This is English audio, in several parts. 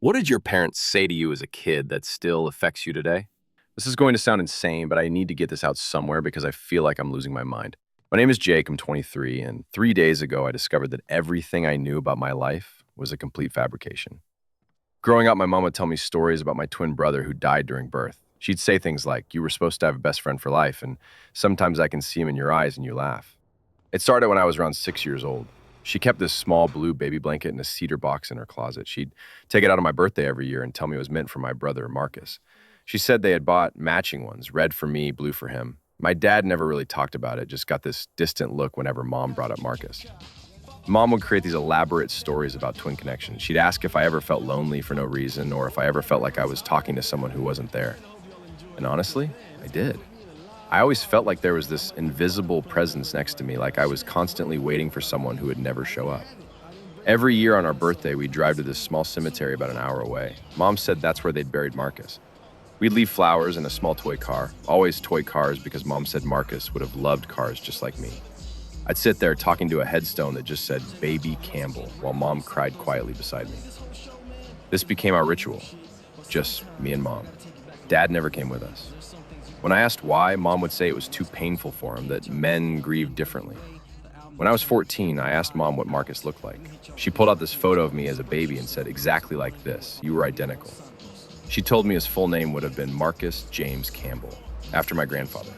What did your parents say to you as a kid that still affects you today? This is going to sound insane, but I need to get this out somewhere because I feel like I'm losing my mind. My name is Jake, I'm 23, and 3 days ago I discovered that everything I knew about my life was a complete fabrication. Growing up, my mom would tell me stories about my twin brother who died during birth. She'd say things like, "You were supposed to have a best friend for life," and "Sometimes I can see him in your eyes and you laugh." It started when I was around 6 years old. She kept this small blue baby blanket in a cedar box in her closet. She'd take it out on my birthday every year and tell me it was meant for my brother, Marcus. She said they had bought matching ones, red for me, blue for him. My dad never really talked about it, just got this distant look whenever mom brought up Marcus. Mom would create these elaborate stories about twin connections. She'd ask if I ever felt lonely for no reason or if I ever felt like I was talking to someone who wasn't there. And honestly, I did. I always felt like there was this invisible presence next to me, like I was constantly waiting for someone who would never show up. Every year on our birthday, we'd drive to this small cemetery about an hour away. Mom said that's where they'd buried Marcus. We'd leave flowers in a small toy car, always toy cars because Mom said Marcus would have loved cars just like me. I'd sit there talking to a headstone that just said Baby Campbell while Mom cried quietly beside me. This became our ritual, just me and Mom. Dad never came with us. When I asked why, Mom would say it was too painful for him, that men grieve differently. When I was 14, I asked Mom what Marcus looked like. She pulled out this photo of me as a baby and said, "Exactly like this, you were identical." She told me his full name would have been Marcus James Campbell, after my grandfather.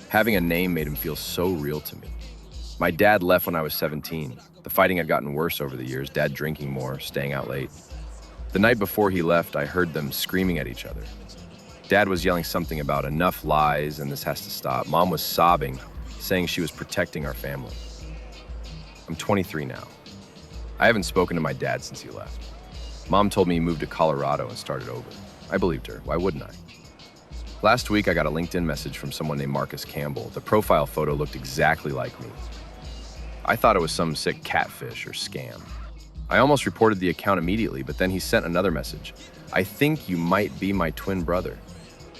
Having a name made him feel so real to me. My dad left when I was 17. The fighting had gotten worse over the years, Dad drinking more, staying out late. The night before he left, I heard them screaming at each other. Dad was yelling something about enough lies and this has to stop. Mom was sobbing, saying she was protecting our family. I'm 23 now. I haven't spoken to my dad since he left. Mom told me he moved to Colorado and started over. I believed her. Why wouldn't I? Last week, I got a LinkedIn message from someone named Marcus Campbell. The profile photo looked exactly like me. I thought it was some sick catfish or scam. I almost reported the account immediately, but then he sent another message. "I think you might be my twin brother.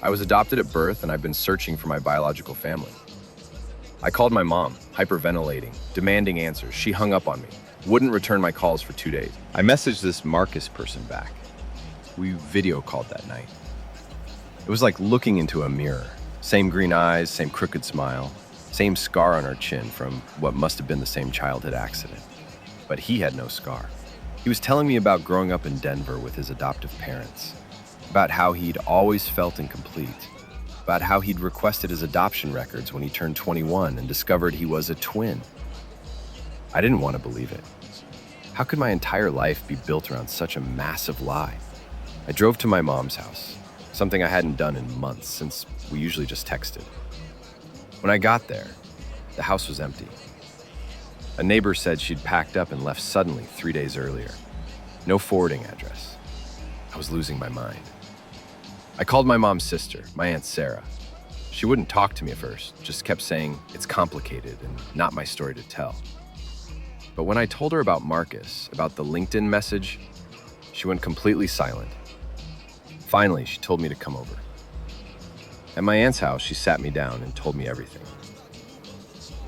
I was adopted at birth and I've been searching for my biological family." I called my mom, hyperventilating, demanding answers. She hung up on me, wouldn't return my calls for 2 days. I messaged this Marcus person back. We video called that night. It was like looking into a mirror. Same green eyes, same crooked smile, same scar on our chin from what must have been the same childhood accident. But he had no scar. He was telling me about growing up in Denver with his adoptive parents, about how he'd always felt incomplete, about how he'd requested his adoption records when he turned 21 and discovered he was a twin. I didn't want to believe it. How could my entire life be built around such a massive lie? I drove to my mom's house, something I hadn't done in months since we usually just texted. When I got there, the house was empty. A neighbor said she'd packed up and left suddenly 3 days earlier. No forwarding address. I was losing my mind. I called my mom's sister, my Aunt Sarah. She wouldn't talk to me at first, just kept saying it's complicated and not my story to tell. But when I told her about Marcus, about the LinkedIn message, she went completely silent. Finally, she told me to come over. At my aunt's house, she sat me down and told me everything.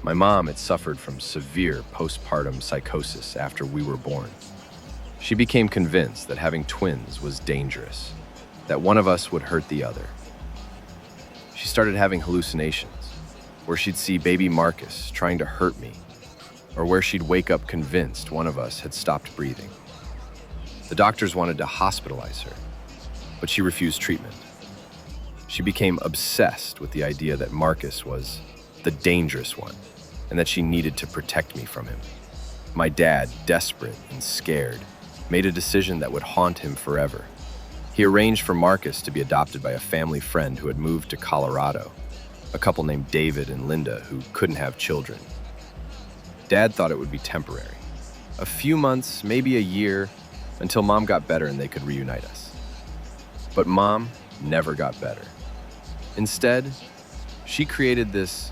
My mom had suffered from severe postpartum psychosis after we were born. She became convinced that having twins was dangerous, that one of us would hurt the other. She started having hallucinations, where she'd see baby Marcus trying to hurt me, or where she'd wake up convinced one of us had stopped breathing. The doctors wanted to hospitalize her, but she refused treatment. She became obsessed with the idea that Marcus was the dangerous one, and that she needed to protect me from him. My dad, desperate and scared, made a decision that would haunt him forever. He arranged for Marcus to be adopted by a family friend who had moved to Colorado, a couple named David and Linda who couldn't have children. Dad thought it would be temporary. A few months, maybe a year, until Mom got better and they could reunite us. But Mom never got better. Instead, she created this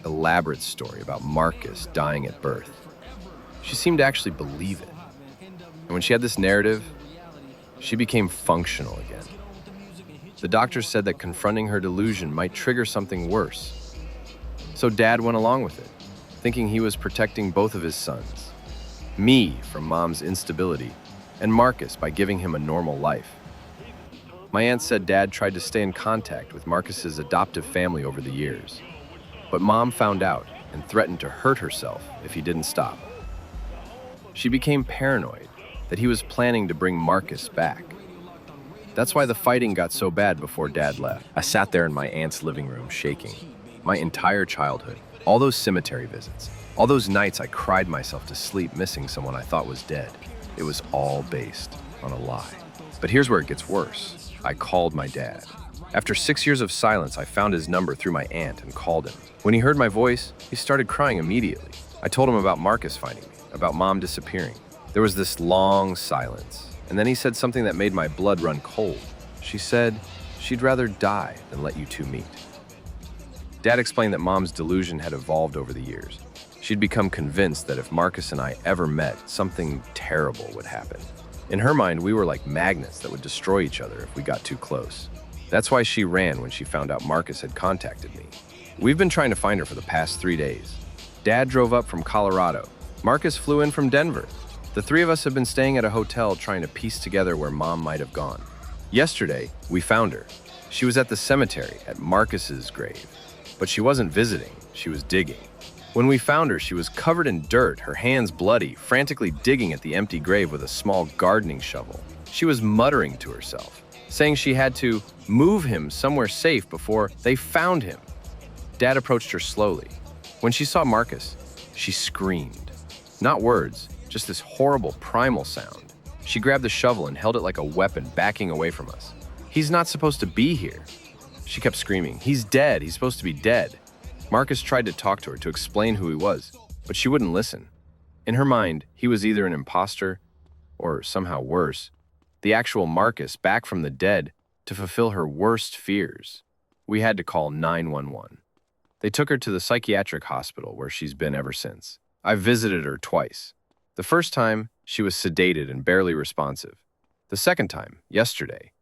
elaborate story about Marcus dying at birth. She seemed to actually believe it. And when she had this narrative, she became functional again. The doctors said that confronting her delusion might trigger something worse. So Dad went along with it, thinking he was protecting both of his sons, me from Mom's instability, and Marcus by giving him a normal life. My aunt said Dad tried to stay in contact with Marcus's adoptive family over the years, but Mom found out and threatened to hurt herself if he didn't stop. She became paranoid that he was planning to bring Marcus back. That's why the fighting got so bad before Dad left. I sat there in my aunt's living room shaking. My entire childhood, all those cemetery visits, all those nights I cried myself to sleep missing someone I thought was dead. It was all based on a lie. But here's where it gets worse. I called my dad. After 6 years of silence, I found his number through my aunt and called him. When he heard my voice, he started crying immediately. I told him about Marcus finding me, about Mom disappearing. There was this long silence, and then he said something that made my blood run cold. She said she'd rather die than let you two meet. Dad explained that Mom's delusion had evolved over the years. She'd become convinced that if Marcus and I ever met, something terrible would happen. In her mind, we were like magnets that would destroy each other if we got too close. That's why she ran when she found out Marcus had contacted me. We've been trying to find her for the past 3 days. Dad drove up from Colorado. Marcus flew in from Denver. The three of us have been staying at a hotel trying to piece together where Mom might have gone. Yesterday, we found her. She was at the cemetery at Marcus's grave. But she wasn't visiting, she was digging. When we found her, she was covered in dirt, her hands bloody, frantically digging at the empty grave with a small gardening shovel. She was muttering to herself, saying she had to move him somewhere safe before they found him. Dad approached her slowly. When she saw Marcus, she screamed. Not words, just this horrible primal sound. She grabbed the shovel and held it like a weapon, backing away from us. "He's not supposed to be here." She kept screaming, "He's dead, he's supposed to be dead." Marcus tried to talk to her, to explain who he was, but she wouldn't listen. In her mind, he was either an imposter, or somehow worse, the actual Marcus back from the dead to fulfill her worst fears. We had to call 911. They took her to the psychiatric hospital where she's been ever since. I've visited her twice. The first time, she was sedated and barely responsive. The second time, yesterday,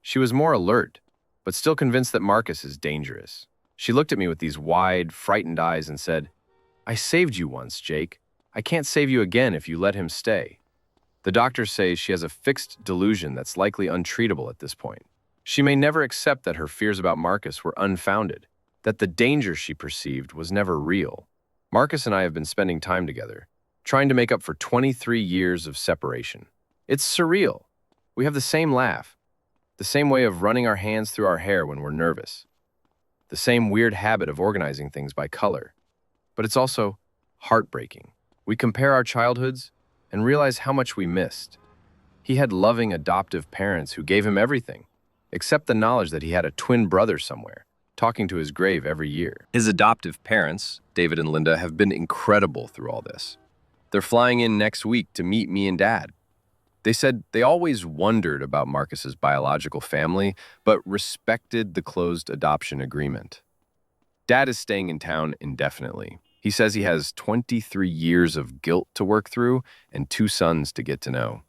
she was more alert, but still convinced that Marcus is dangerous. She looked at me with these wide, frightened eyes and said, "I saved you once, Jake. I can't save you again if you let him stay." The doctors say she has a fixed delusion that's likely untreatable at this point. She may never accept that her fears about Marcus were unfounded, that the danger she perceived was never real. Marcus and I have been spending time together, trying to make up for 23 years of separation. It's surreal. We have the same laugh, the same way of running our hands through our hair when we're nervous, the same weird habit of organizing things by color. But it's also heartbreaking. We compare our childhoods and realize how much we missed. He had loving adoptive parents who gave him everything, except the knowledge that he had a twin brother somewhere, talking to his grave every year. His adoptive parents, David and Linda, have been incredible through all this. They're flying in next week to meet me and Dad. They said they always wondered about Marcus's biological family, but respected the closed adoption agreement. Dad is staying in town indefinitely. He says he has 23 years of guilt to work through and 2 sons to get to know.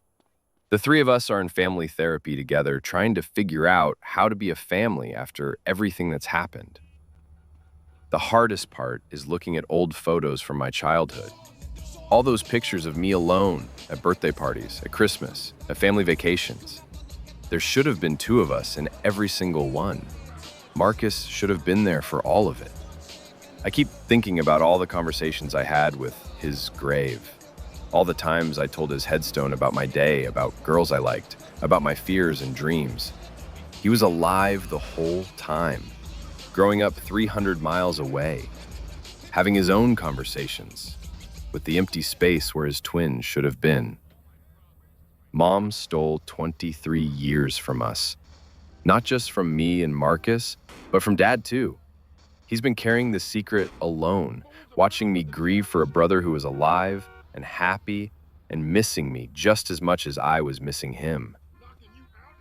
The three of us are in family therapy together, trying to figure out how to be a family after everything that's happened. The hardest part is looking at old photos from my childhood. All those pictures of me alone at birthday parties, at Christmas, at family vacations. There should have been 2 of us in every single one. Marcus should have been there for all of it. I keep thinking about all the conversations I had with his grave. All the times I told his headstone about my day, about girls I liked, about my fears and dreams. He was alive the whole time, growing up 300 miles away, having his own conversations, with the empty space where his twin should have been. Mom stole 23 years from us. Not just from me and Marcus, but from Dad too. He's been carrying the secret alone, watching me grieve for a brother who was alive and happy and missing me just as much as I was missing him.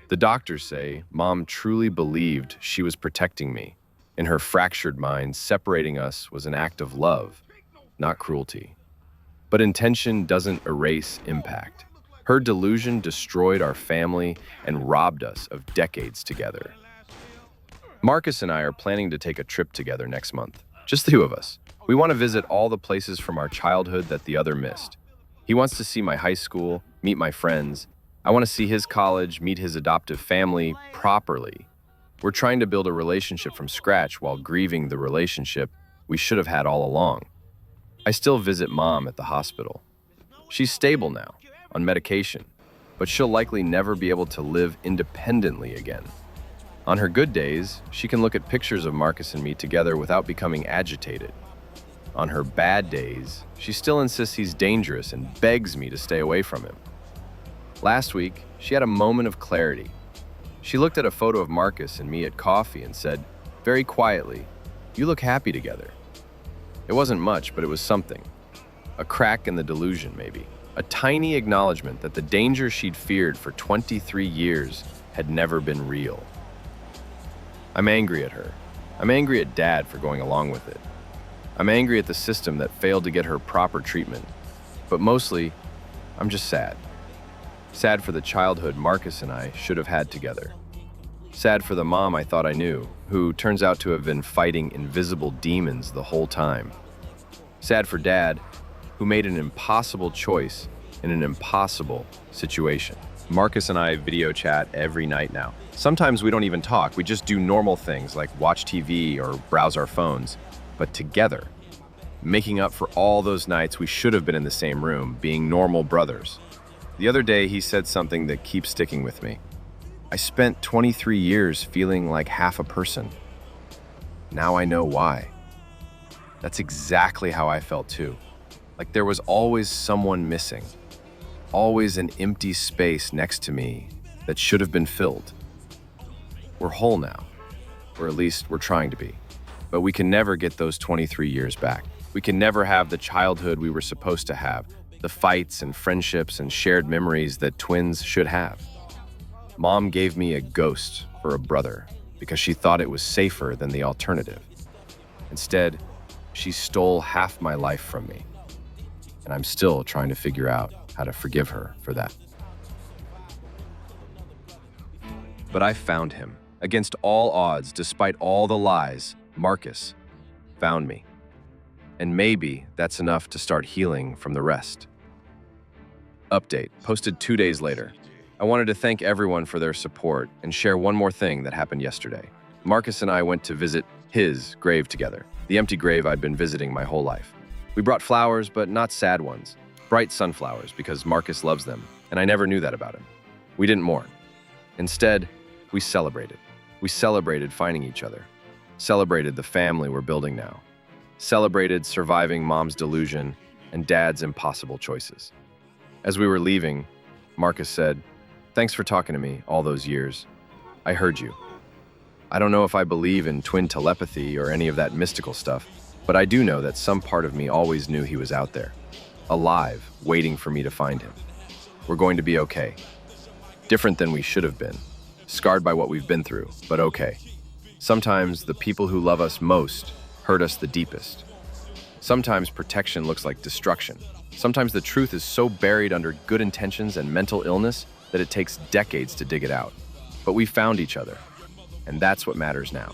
The doctors say Mom truly believed she was protecting me. In her fractured mind, separating us was an act of love, not cruelty. But intention doesn't erase impact. Her delusion destroyed our family and robbed us of decades together. Marcus and I are planning to take a trip together next month. Just the 2 of us. We want to visit all the places from our childhood that the other missed. He wants to see my high school, meet my friends, I want to see his college, meet his adoptive family properly. We're trying to build a relationship from scratch while grieving the relationship we should have had all along. I still visit mom at the hospital. She's stable now, on medication, but she'll likely never be able to live independently again. On her good days, she can look at pictures of Marcus and me together without becoming agitated. On her bad days, she still insists he's dangerous and begs me to stay away from him. Last week, she had a moment of clarity. She looked at a photo of Marcus and me at coffee and said, very quietly, "You look happy together." It wasn't much, but it was something. A crack in the delusion, maybe. A tiny acknowledgement that the danger she'd feared for 23 years had never been real. I'm angry at her. I'm angry at Dad for going along with it. I'm angry at the system that failed to get her proper treatment. But mostly, I'm just sad. Sad for the childhood Marcus and I should have had together. Sad for the mom I thought I knew, who turns out to have been fighting invisible demons the whole time. Sad for Dad, who made an impossible choice in an impossible situation. Marcus and I video chat every night now. Sometimes we don't even talk, we just do normal things like watch TV or browse our phones, but together, making up for all those nights we should have been in the same room, being normal brothers. The other day, he said something that keeps sticking with me. I spent 23 years feeling like half a person. Now I know why. That's exactly how I felt too. Like there was always someone missing. Always an empty space next to me that should have been filled. We're whole now, or at least we're trying to be. But we can never get those 23 years back. We can never have the childhood we were supposed to have, the fights and friendships and shared memories that twins should have. Mom gave me a ghost for a brother because she thought it was safer than the alternative. Instead, she stole half my life from me. And I'm still trying to figure out how to forgive her for that. But I found him. Against all odds, despite all the lies, Marcus found me. And maybe that's enough to start healing from the rest. Update, posted 2 days later. I wanted to thank everyone for their support and share one more thing that happened yesterday. Marcus and I went to visit his grave together, the empty grave I'd been visiting my whole life. We brought flowers, but not sad ones. Bright sunflowers, because Marcus loves them, and I never knew that about him. We didn't mourn. Instead, we celebrated. We celebrated finding each other. Celebrated the family we're building now. Celebrated surviving Mom's delusion and Dad's impossible choices. As we were leaving, Marcus said, "Thanks for talking to me all those years. I heard you. I don't know if I believe in twin telepathy or any of that mystical stuff, but I do know that some part of me always knew he was out there, alive, waiting for me to find him. We're going to be okay. Different than we should have been, scarred by what we've been through, but okay. Sometimes the people who love us most hurt us the deepest. Sometimes protection looks like destruction. Sometimes the truth is so buried under good intentions and mental illness that it takes decades to dig it out. But we found each other, and that's what matters now."